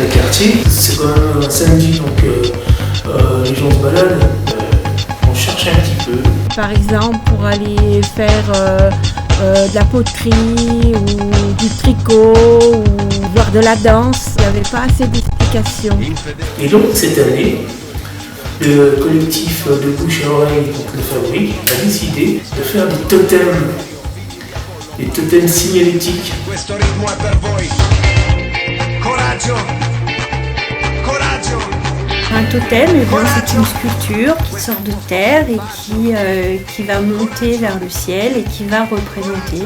de quartier. C'est quand même un samedi, donc les gens se baladent, on cherche un petit peu. Par exemple, pour aller faire de la poterie ou du tricot ou voir de la danse, il n'y avait pas assez d'explications. Et donc cette année, le collectif de bouche à oreille, donc le Fabrique, a décidé de faire des totems signalétiques. Un totem, c'est une sculpture qui sort de terre et qui va monter vers le ciel et qui va représenter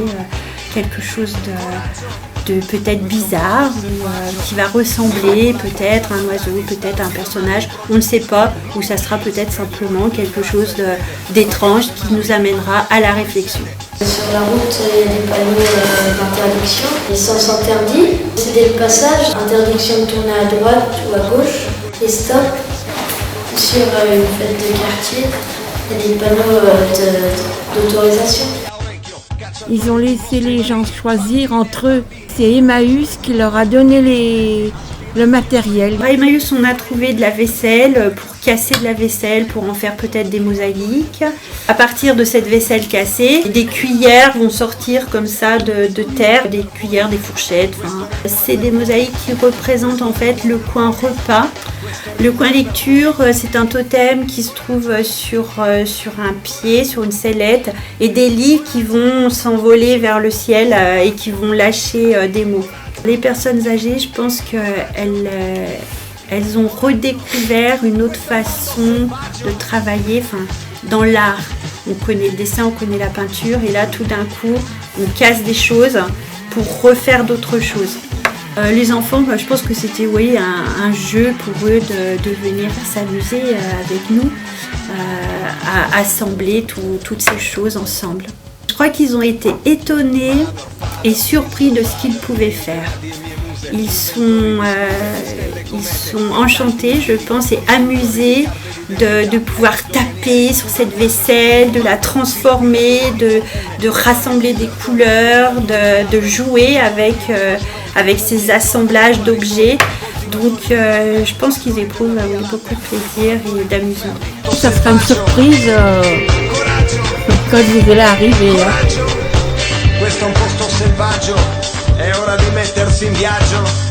quelque chose de peut-être bizarre, ou qui va ressembler peut-être à un oiseau, peut-être à un personnage, on ne sait pas, ou ça sera peut-être simplement quelque chose d'étrange qui nous amènera à la réflexion. Sur la route, il y a des panneaux d'interdiction, les sens interdits, c'est des passages, interdiction de tourner à droite ou à gauche, et stop. Sur une fête de quartier, il y a des panneaux d'autorisation. Ils ont laissé les gens choisir entre eux. C'est Emmaüs qui leur a donné le matériel. À Emmaüs, on a trouvé de la vaisselle pour casser de la vaisselle, pour en faire peut-être des mosaïques. À partir de cette vaisselle cassée, des cuillères vont sortir comme ça de terre, des cuillères, des fourchettes. C'est des mosaïques qui représentent en fait le coin repas. Le coin lecture, c'est un totem qui se trouve sur un pied, sur une sellette, et des livres qui vont s'envoler vers le ciel et qui vont lâcher des mots. Les personnes âgées, je pense qu'elles ont redécouvert une autre façon de travailler dans l'art. On connaît le dessin, on connaît la peinture, et là tout d'un coup, on casse des choses pour refaire d'autres choses. Les enfants, je pense que c'était un jeu pour eux de venir s'amuser avec nous, à assembler toutes ces choses ensemble. Je crois qu'ils ont été étonnés et surpris de ce qu'ils pouvaient faire. Ils sont enchantés, je pense, et amusés de pouvoir taper sur cette vaisselle, de la transformer, de rassembler des couleurs, de jouer avec ces assemblages d'objets. Donc je pense qu'ils éprouvent beaucoup de plaisir et d'amusement. Ça sera une surprise quand vous allez arriver. Questo è un posto selvaggio, è ora di mettersi in viaggio.